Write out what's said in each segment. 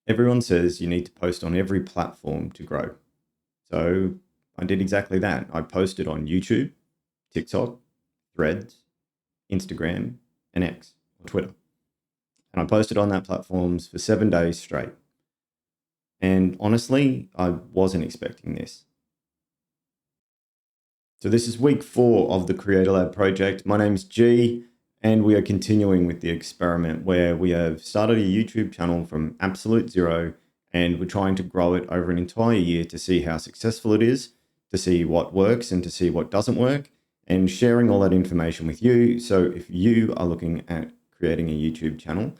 Everyone says you need to post on every platform to grow. So I did exactly that. I posted on YouTube, TikTok, Threads, Instagram, and X, or Twitter. And I posted on that platforms for 7 days straight. And honestly, I wasn't expecting this. So this is week 4 of the Creator Lab project. My name's G, and we are continuing with the experiment where we have started a YouTube channel from absolute zero, and we're trying to grow it over an entire year to see how successful it is, to see what works and to see what doesn't work, and sharing all that information with you. So if you are looking at creating a YouTube channel,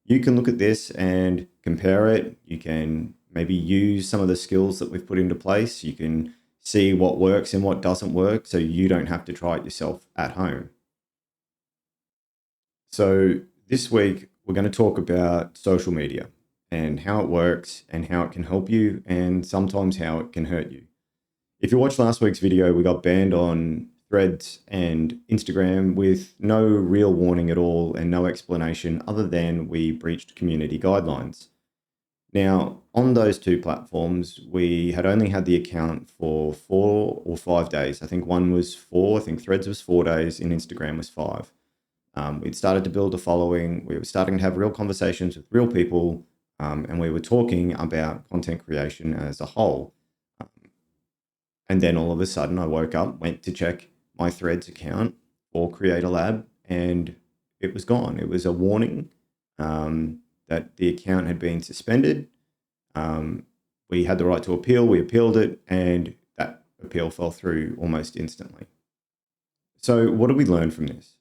you can look at this and compare it. You can maybe use some of the skills that we've put into place. You can see what works and what doesn't work so you don't have to try it yourself at home. So this week, we're going to talk about social media and how it works and how it can help you and sometimes how it can hurt you. If you watched last week's video, we got banned on Threads and Instagram with no real warning at all and no explanation other than we breached community guidelines. Now, on those two platforms, we had only had the account for 4 or 5 days. I think one was 4, I think Threads was 4 days, and Instagram was 5. We'd started to build a following. We were starting to have real conversations with real people, and we were talking about content creation as a whole. And then all of a sudden, I woke up, went to check my Threads account for Creator Lab, and it was gone. It was a warning that the account had been suspended. We had the right to appeal. We appealed it, and that appeal fell through almost instantly. So what did we learn from this?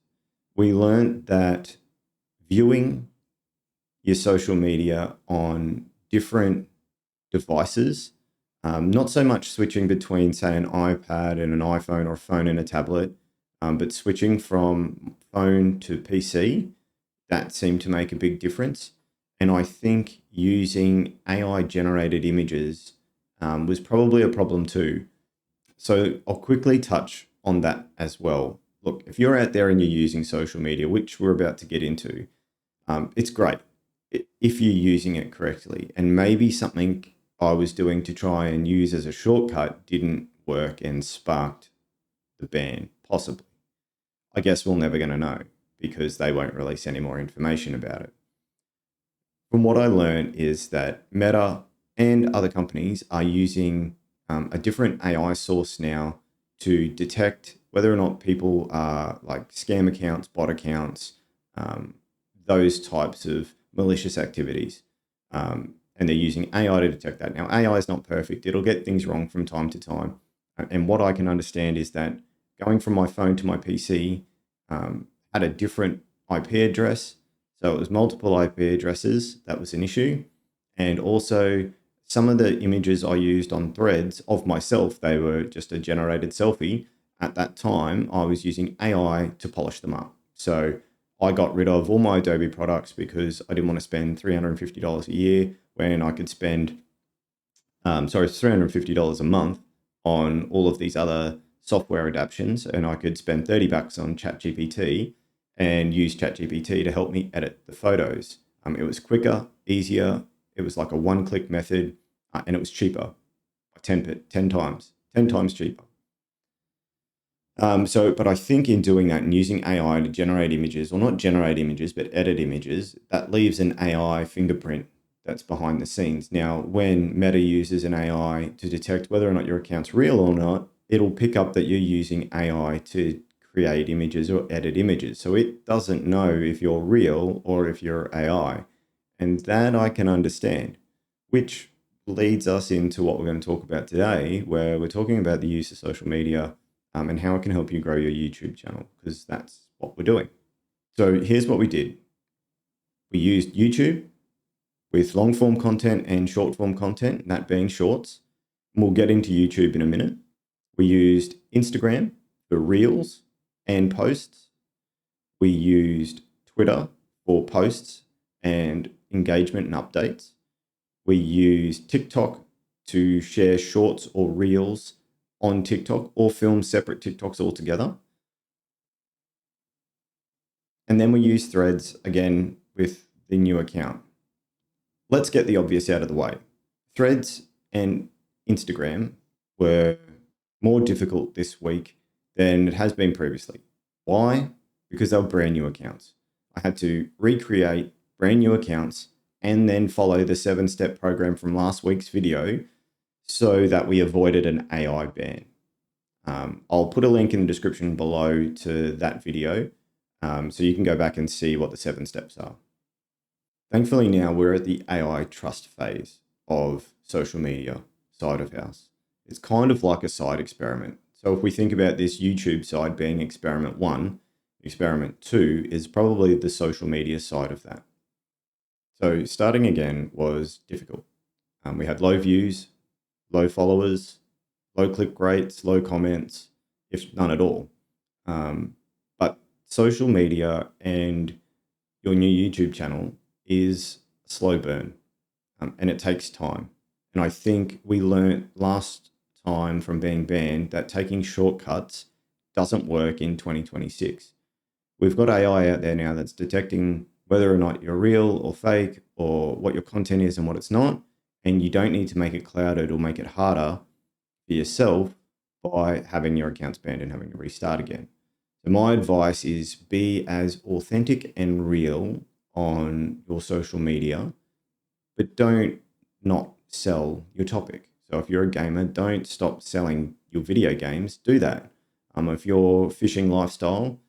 We learned that viewing your social media on different devices, not so much switching between, say, an iPad and an iPhone or a phone and a tablet, but switching from phone to PC, that seemed to make a big difference. And I think using AI-generated images was probably a problem too. So I'll quickly touch on that as well. Look, if you're out there and you're using social media, which we're about to get into, it's great if you're using it correctly. And maybe something I was doing to try and use as a shortcut didn't work and sparked the ban, possibly. I guess we're never going to know because they won't release any more information about it. From what I learned is that Meta and other companies are using a different AI source now to detect whether or not people are like scam accounts, bot accounts, those types of malicious activities. And they're using AI to detect that. Now, AI is not perfect. It'll get things wrong from time to time. And what I can understand is that going from my phone to my PC had a different IP address. So it was multiple IP addresses. That was an issue. And also some of the images I used on Threads of myself, they were just a generated selfie. At that time, I was using AI to polish them up. So I got rid of all my Adobe products because I didn't want to spend $350 a year when I could spend, $350 a month on all of these other software adaptations. And I could spend $30 on ChatGPT and use ChatGPT to help me edit the photos. It was quicker, easier. It was like a one-click method, and it was cheaper, 10 times cheaper. But I think in doing that and using AI to generate images, or not generate images, but edit images, that leaves an AI fingerprint that's behind the scenes. Now, when Meta uses an AI to detect whether or not your account's real or not, it'll pick up that you're using AI to create images or edit images. So it doesn't know if you're real or if you're AI. And that I can understand, which leads us into what we're going to talk about today, where we're talking about the use of social media and how it can help you grow your YouTube channel, because that's what we're doing. So here's what we did. We used YouTube with long form content and short form content, that being shorts. And we'll get into YouTube in a minute. We used Instagram for reels and posts. We used Twitter for posts and engagement and updates. We used TikTok to share shorts or reels on TikTok or film separate TikToks altogether. And then we use Threads again with the new account. Let's get the obvious out of the way. Threads and Instagram were more difficult this week than it has been previously. Why? Because they were brand new accounts. I had to recreate brand new accounts and then follow the 7-step program from last week's video so that we avoided an AI ban. I'll put a link in the description below to that video so you can go back and see what the 7 steps are. Thankfully now we're at the AI trust phase of social media side of house. It's kind of like a side experiment. So if we think about this YouTube side being experiment 1, experiment 2 is probably the social media side of that. So starting again was difficult. We had low views, low followers, low click rates, low comments, if none at all. But social media and your new YouTube channel is a slow burn and it takes time. And I think we learned last time from being banned that taking shortcuts doesn't work in 2026. We've got AI out there now that's detecting whether or not you're real or fake or what your content is and what it's not. And you don't need to make it clouded or make it harder for yourself by having your accounts banned and having to restart again. So my advice is be as authentic and real on your social media, but don't not sell your topic. So if you're a gamer, don't stop selling your video games, do that. If you're fishing lifestyle,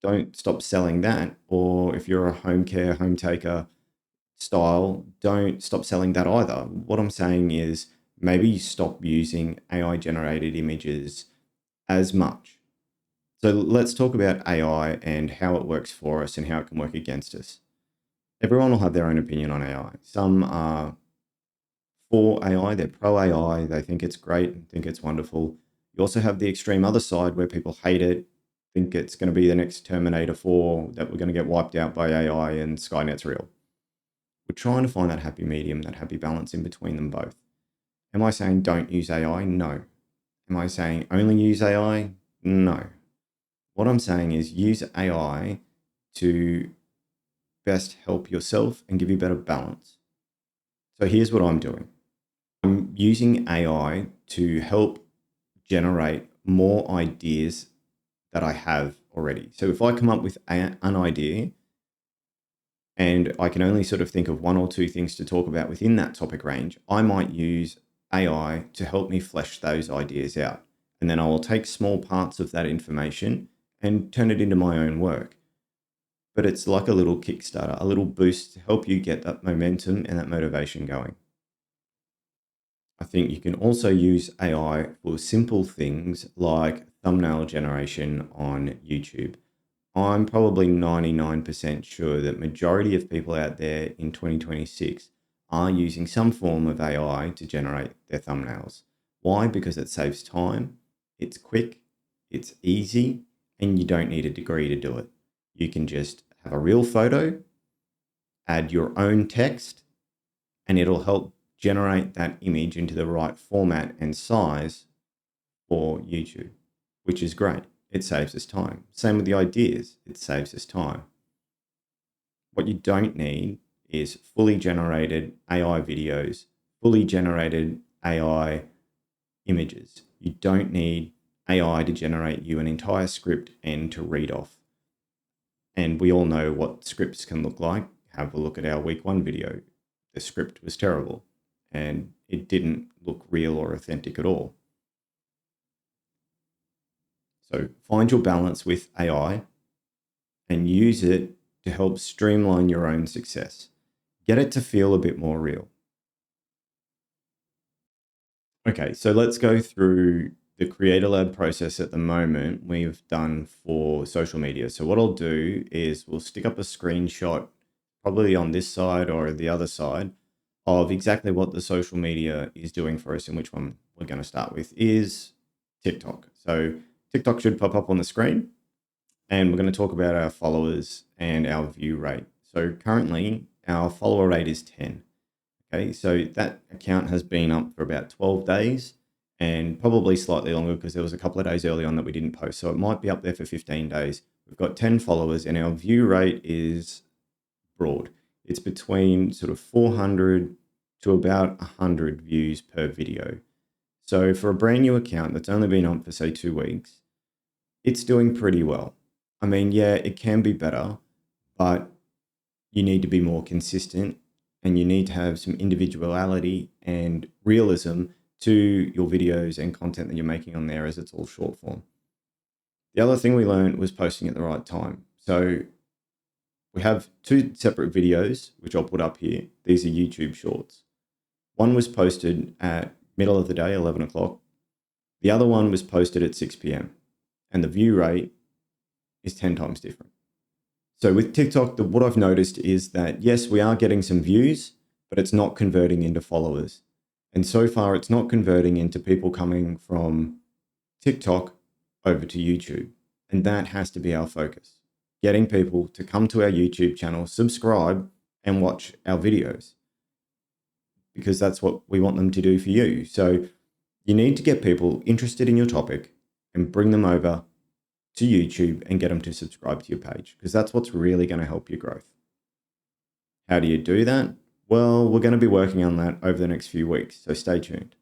don't stop selling that. Or if you're a home care, home taker style, don't stop selling that either. What I'm saying is maybe you stop using AI generated images as much. So let's talk about AI and how it works for us and how it can work against us. Everyone will have their own opinion on AI. Some are for AI, they're pro AI, they think it's great, think it's wonderful. You also have the extreme other side where people hate it, think it's going to be the next Terminator 4, that we're going to get wiped out by AI and Skynet's real. We're trying to find that happy medium, that happy balance in between them both. Am I saying don't use AI? No. Am I saying only use AI? No. What I'm saying is use AI to best help yourself and give you better balance. So here's what I'm doing. I'm using AI to help generate more ideas that I have already. So if I come up with an idea and I can only sort of think of 1 or 2 things to talk about within that topic range, I might use AI to help me flesh those ideas out. And then I will take small parts of that information and turn it into my own work. But it's like a little Kickstarter, a little boost to help you get that momentum and that motivation going. I think you can also use AI for simple things like thumbnail generation on YouTube. I'm probably 99% sure that majority of people out there in 2026 are using some form of AI to generate their thumbnails. Why? Because it saves time, it's quick, it's easy, and you don't need a degree to do it. You can just have a real photo, add your own text, and it'll help generate that image into the right format and size for YouTube, which is great. It saves us time. Same with the ideas, it saves us time. What you don't need is fully generated AI videos, fully generated AI images. You don't need AI to generate you an entire script and to read off. And we all know what scripts can look like. Have a look at our week 1 video. The script was terrible and it didn't look real or authentic at all. So find your balance with AI and use it to help streamline your own success. Get it to feel a bit more real. Okay, so let's go through the Creator Lab process at the moment we've done for social media. So what I'll do is we'll stick up a screenshot, probably on this side or the other side, of exactly what the social media is doing for us, and which one we're going to start with is TikTok. So TikTok should pop up on the screen, and we're going to talk about our followers and our view rate. So currently our follower rate is 10. Okay, so that account has been up for about 12 days and probably slightly longer because there was a couple of days early on that we didn't post. So it might be up there for 15 days. We've got 10 followers and our view rate is broad. it's between sort of 400 to about 100 views per video. So for a brand new account that's only been on for say 2 weeks, it's doing pretty well. I mean, yeah, it can be better, but you need to be more consistent and you need to have some individuality and realism to your videos and content that you're making on there, as it's all short form. The other thing we learned was posting at the right time. So we have 2 separate videos, which I'll put up here. These are YouTube shorts. One was posted at middle of the day, 11 o'clock. The other one was posted at 6 p.m. and the view rate is 10 times different. So with TikTok, what I've noticed is that, yes, we are getting some views, but it's not converting into followers. And so far, it's not converting into people coming from TikTok over to YouTube. And that has to be our focus. Getting people to come to our YouTube channel, subscribe, and watch our videos. Because that's what we want them to do for you. So you need to get people interested in your topic and bring them over to YouTube and get them to subscribe to your page, because that's what's really going to help your growth. How do you do that? Well, we're going to be working on that over the next few weeks, so stay tuned.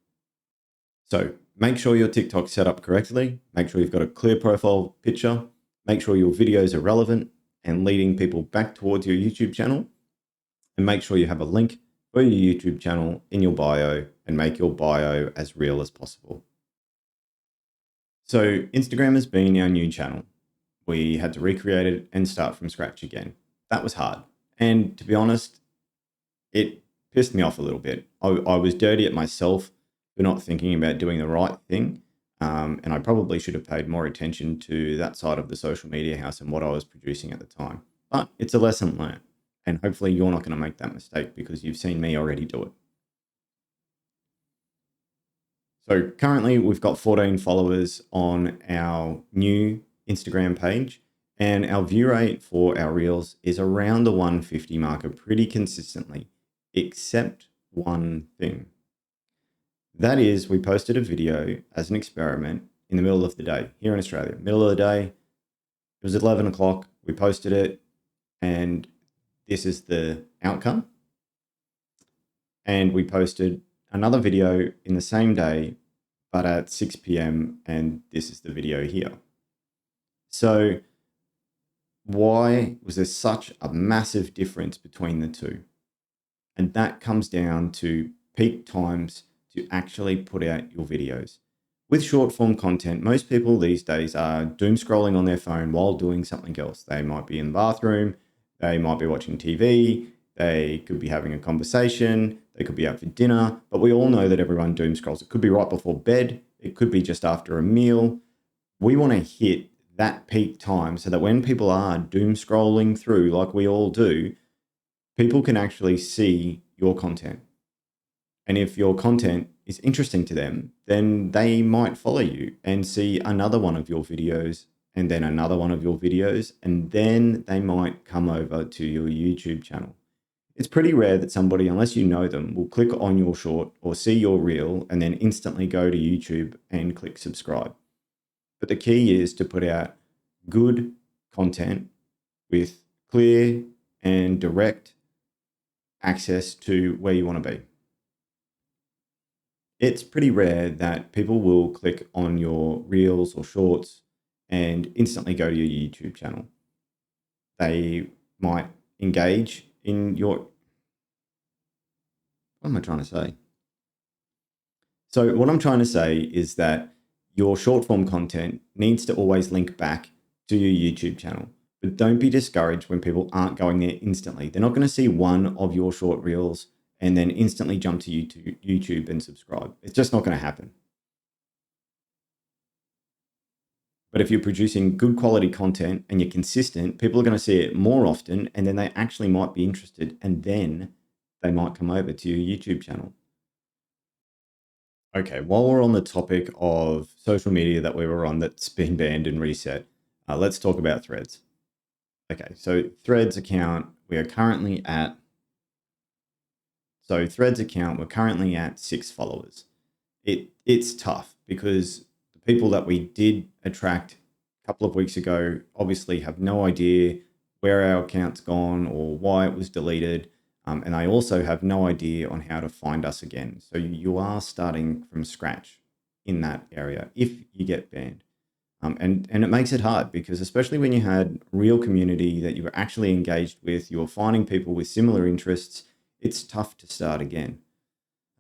So make sure your TikTok's set up correctly. Make sure you've got a clear profile picture. Make sure your videos are relevant and leading people back towards your YouTube channel. And make sure you have a link for your YouTube channel in your bio and make your bio as real as possible. So Instagram has been our new channel. We had to recreate it and start from scratch again. That was hard. And to be honest, it pissed me off a little bit. I was dirty at myself for not thinking about doing the right thing. And I probably should have paid more attention to that side of the social media house and what I was producing at the time. But it's a lesson learned. And hopefully you're not going to make that mistake because you've seen me already do it. So currently we've got 14 followers on our new Instagram page, and our view rate for our reels is around the 150 marker pretty consistently, except one thing. That is, we posted a video as an experiment in the middle of the day here in Australia. Middle of the day, it was 11 o'clock, we posted it, and this is the outcome. And we posted another video in the same day, but at 6 p.m. and this is the video here. So why was there such a massive difference between the two? And that comes down to peak times to actually put out your videos. With short form content, most people these days are doom scrolling on their phone while doing something else. They might be in the bathroom, they might be watching TV, they could be having a conversation, they could be out for dinner, but we all know that everyone doom scrolls. It could be right before bed, it could be just after a meal. We want to hit that peak time so that when people are doom scrolling through like we all do, people can actually see your content. And if your content is interesting to them, then they might follow you and see another one of your videos and then another one of your videos, and then they might come over to your YouTube channel. It's pretty rare that somebody, unless you know them, will click on your short or see your reel and then instantly go to YouTube and click subscribe. But the key is to put out good content with clear and direct access to where you want to be. It's pretty rare that people will click on your reels or shorts and instantly go to your YouTube channel. They might engage in your... What am I trying to say? So what I'm trying to say is that your short form content needs to always link back to your YouTube channel. But don't be discouraged when people aren't going there instantly. They're not going to see one of your short reels and then instantly jump to YouTube and subscribe. It's just not going to happen. But if you're producing good quality content and you're consistent, people are going to see it more often, and then they actually might be interested, and then they might come over to your YouTube channel. Okay, while we're on the topic of social media that we were on that's been banned and reset, let's talk about Threads. Okay, so Threads account, we're currently at 6 followers. It's tough because the people that we did attract a couple of weeks ago obviously have no idea where our account's gone or why it was deleted. And they also have no idea on how to find us again. So you are starting from scratch in that area if you get banned. And it makes it hard because especially when you had real community that you were actually engaged with, you were finding people with similar interests, it's tough to start again.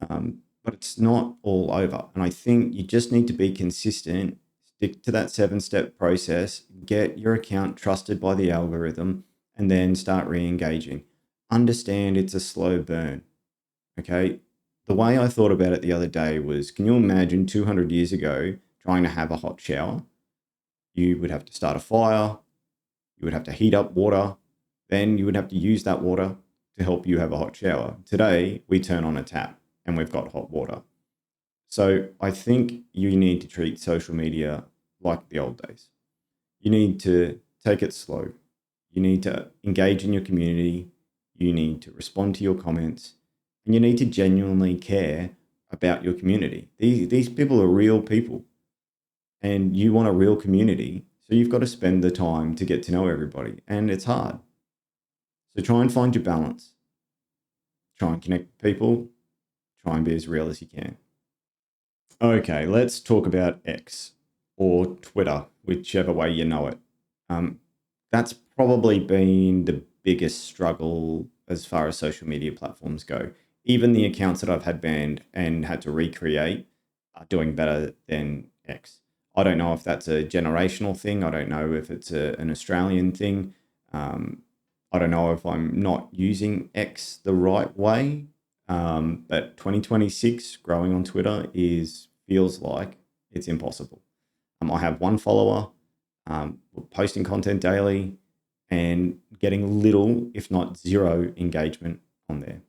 But it's not all over. And I think you just need to be consistent, stick to that 7-step process, get your account trusted by the algorithm, and then start re-engaging. Understand it's a slow burn. Okay. The way I thought about it the other day was, can you imagine 200 years ago trying to have a hot shower? You would have to start a fire, you would have to heat up water, then you would have to use that water to help you have a hot shower. Today, we turn on a tap and we've got hot water. So I think you need to treat social media like the old days. You need to take it slow. You need to engage in your community. You need to respond to your comments. And you need to genuinely care about your community. These people are real people. And you want a real community. So you've got to spend the time to get to know everybody. And it's hard. So try and find your balance. Try and connect with people. Try and be as real as you can. Okay, let's talk about X or Twitter, whichever way you know it. That's probably been the biggest struggle as far as social media platforms go. Even the accounts that I've had banned and had to recreate are doing better than X. I don't know if that's a generational thing. I don't know if it's an Australian thing. I don't know if I'm not using X the right way. But 2026 growing on Twitter feels like it's impossible. I have one follower, posting content daily and getting little, if not zero engagement on there.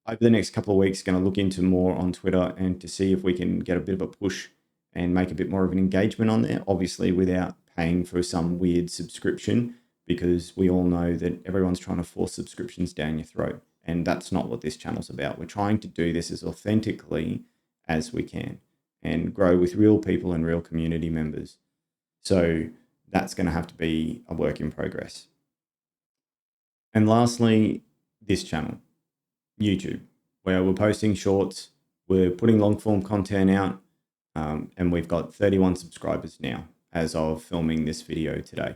Over the next couple of weeks, going to look into more on Twitter and to see if we can get a bit of a push and make a bit more of an engagement on there, obviously without paying for some weird subscription, because we all know that everyone's trying to force subscriptions down your throat. And that's not what this channel's about. We're trying to do this as authentically as we can and grow with real people and real community members. So that's going to have to be a work in progress. And lastly, this channel, YouTube, where we're posting shorts, we're putting long form content out, and we've got 31 subscribers now as of filming this video today,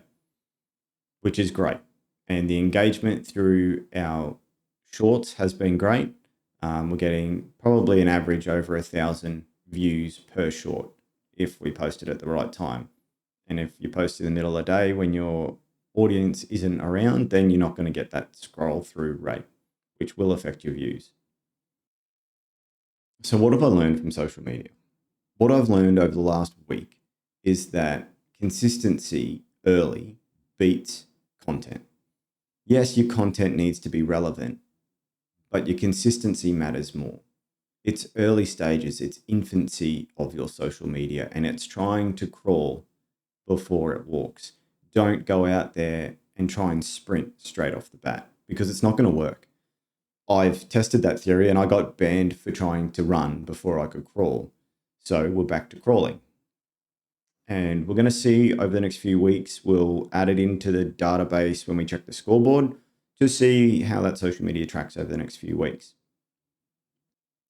which is great. And the engagement through our shorts has been great. We're getting probably an average over 1,000 views per short if we post it at the right time. And if you post in the middle of the day when your audience isn't around, then you're not going to get that scroll through rate, which will affect your views. So what have I learned from social media? What I've learned over the last week is that consistency early beats content. Yes, your content needs to be relevant, but your consistency matters more. It's early stages, it's infancy of your social media, and it's trying to crawl before it walks. Don't go out there and try and sprint straight off the bat because it's not going to work. I've tested that theory and I got banned for trying to run before I could crawl. So we're back to crawling. And we're going to see over the next few weeks, we'll add it into the database when we check the scoreboard to see how that social media tracks over the next few weeks.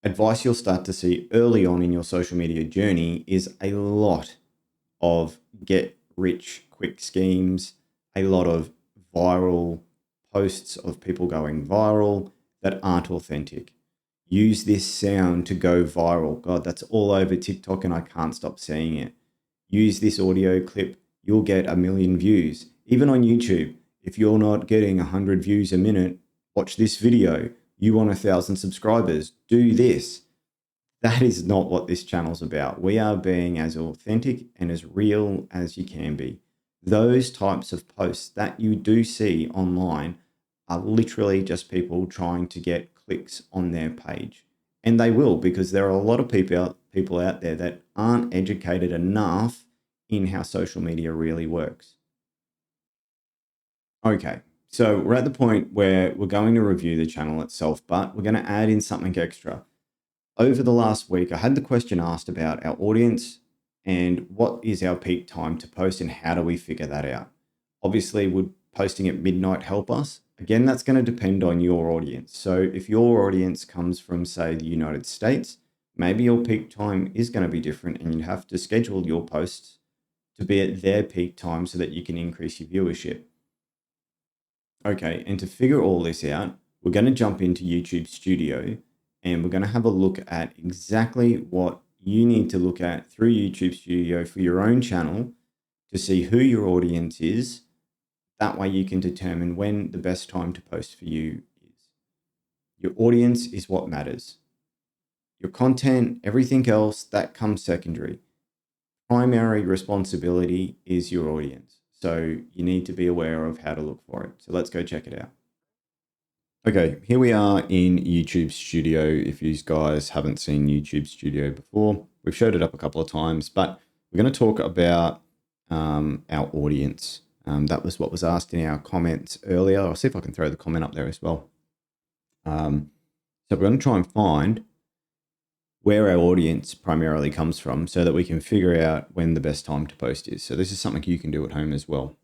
Advice you'll start to see early on in your social media journey is a lot of get rich quick schemes, a lot of viral posts of people going viral that aren't authentic. Use this sound to go viral. God, that's all over TikTok and I can't stop seeing it. Use this audio clip, you'll get 1 million views. Even on YouTube, if you're not getting 100 views a minute, watch this video. You want 1,000 subscribers, do this. That is not what this channel's about. We are being as authentic and as real as you can be. Those types of posts that you do see online are literally just people trying to get clicks on their page. And they will, because there are a lot of people out there that aren't educated enough in how social media really works. Okay, so we're at the point where we're going to review the channel itself, but we're going to add in something extra. Over the last week, I had the question asked about our audience and what is our peak time to post and how do we figure that out? Obviously, would posting at midnight help us? Again, that's going to depend on your audience. So if your audience comes from, say, the United States, maybe your peak time is going to be different and you have to schedule your posts to be at their peak time so that you can increase your viewership. Okay, and to figure all this out, we're going to jump into YouTube Studio and we're going to have a look at exactly what you need to look at through YouTube Studio for your own channel to see who your audience is. That way you can determine when the best time to post for you is. Your audience is what matters. Your content, everything else, that comes secondary. Primary responsibility is your audience. So you need to be aware of how to look for it. So let's go check it out. Okay, here we are in YouTube Studio. If you guys haven't seen YouTube Studio before, we've showed it up a couple of times, but we're going to talk about our audience. That was what was asked in our comments earlier. I'll see if I can throw the comment up there as well. So we're going to try and find where our audience primarily comes from so that we can figure out when the best time to post is. So this is something you can do at home as well.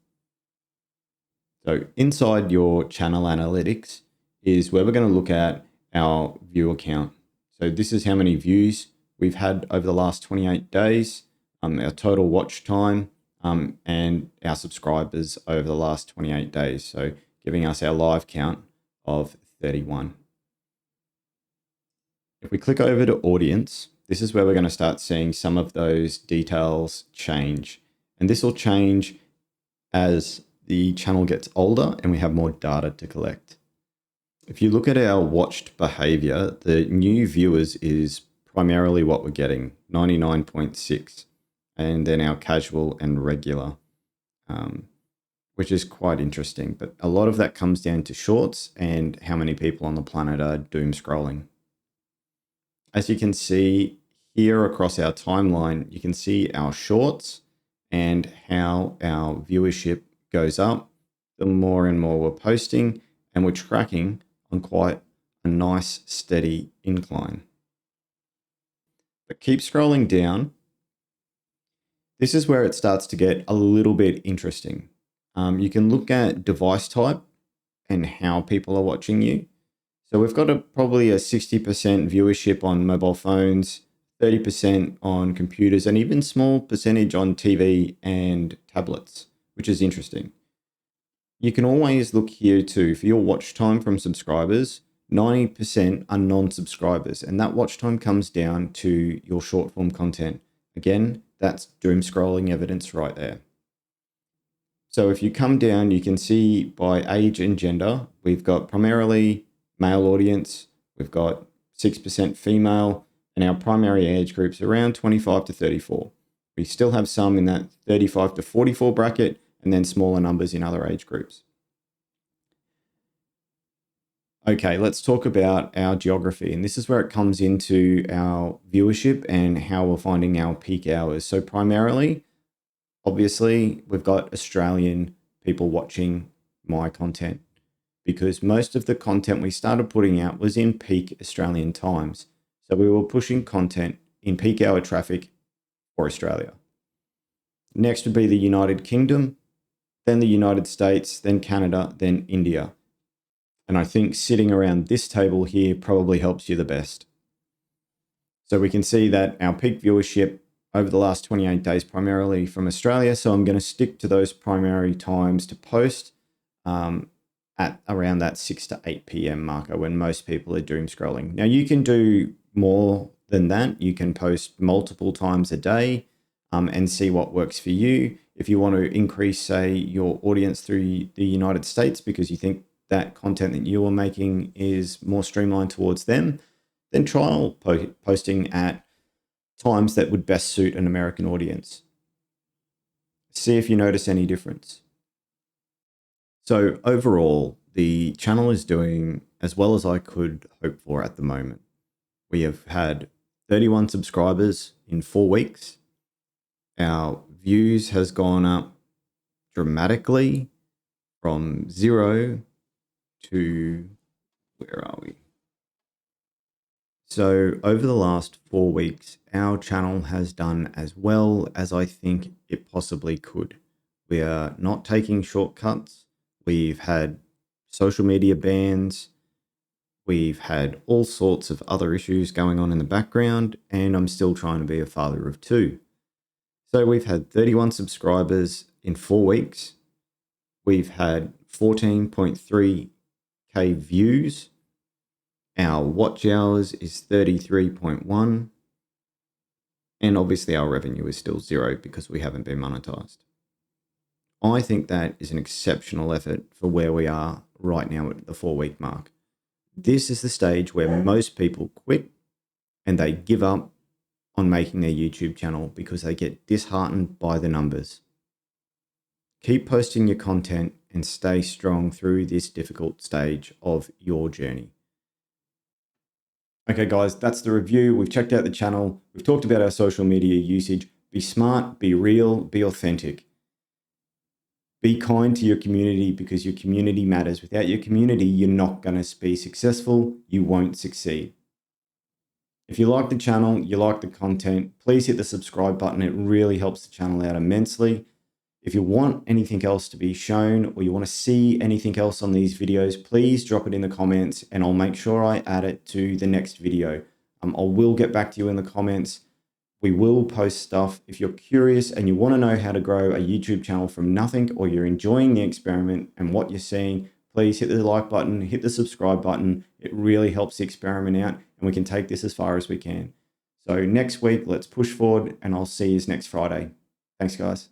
So inside your channel analytics is where we're going to look at our viewer count. So this is how many views we've had over the last 28 days, our total watch time, and our subscribers over the last 28 days. So giving us our live count of 31. If we click over to audience, this is where we're going to start seeing some of those details change. And this will change as the channel gets older and we have more data to collect. If you look at our watched behavior, the new viewers is primarily what we're getting, 99.6. And then our casual and regular, which is quite interesting. But a lot of that comes down to shorts and how many people on the planet are doom scrolling. As you can see here across our timeline, you can see our shorts and how our viewership goes up the more and more we're posting, and we're tracking on quite a nice steady incline. But keep scrolling down. This is where it starts to get a little bit interesting. You can look at device type and how people are watching you. So we've got probably a 60% viewership on mobile phones, 30% on computers, and even small percentage on TV and tablets, which is interesting. You can always look here too. For your watch time from subscribers, 90% are non-subscribers, and that watch time comes down to your short form content. Again, that's doom scrolling evidence right there. So if you come down, you can see by age and gender, we've got primarily male audience, we've got 6% female, and our primary age group's around 25 to 34. We still have some in that 35 to 44 bracket, and then smaller numbers in other age groups. Okay, let's talk about our geography, and this is where it comes into our viewership and how we're finding our peak hours. So primarily, obviously, we've got Australian people watching my content, because most of the content we started putting out was in peak Australian times. So we were pushing content in peak hour traffic for Australia. Next would be the United Kingdom, then the United States, then Canada, then India. And I think sitting around this table here probably helps you the best. So we can see that our peak viewership over the last 28 days primarily from Australia. So I'm going to stick to those primary times to post at around that 6 to 8 p.m. marker when most people are doom scrolling. Now you can do more than that. You can post multiple times a day and see what works for you. If you want to increase, say, your audience through the United States because you think that content that you are making is more streamlined towards them, then trial posting at times that would best suit an American audience. See if you notice any difference. So overall, the channel is doing as well as I could hope for at the moment. We have had 31 subscribers in 4 weeks. Our views has gone up dramatically from 0 to, where are we? So over the last 4 weeks, our channel has done as well as I think it possibly could. We are not taking shortcuts. We've had social media bans. We've had all sorts of other issues going on in the background, and I'm still trying to be a father of two. So we've had 31 subscribers in 4 weeks. We've had 14.3K views. Our watch hours is 33.1. And obviously our revenue is still 0 because we haven't been monetized. I think that is an exceptional effort for where we are right now at the 4-week mark. This is the stage where most people quit and they give up on making their YouTube channel because they get disheartened by the numbers. Keep posting your content and stay strong through this difficult stage of your journey. Okay, guys, that's the review. We've checked out the channel. We've talked about our social media usage. Be smart, be real, be authentic. Be kind to your community because your community matters. Without your community, you're not going to be successful. You won't succeed. If you like the channel, you like the content, please hit the subscribe button. It really helps the channel out immensely. If you want anything else to be shown or you want to see anything else on these videos, please drop it in the comments and I'll make sure I add it to the next video. I will get back to you in the comments. We will post stuff. If you're curious and you want to know how to grow a YouTube channel from nothing, or you're enjoying the experiment and what you're seeing, please hit the like button, hit the subscribe button. It really helps the experiment out and we can take this as far as we can. So next week, let's push forward and I'll see you next Friday. Thanks, guys.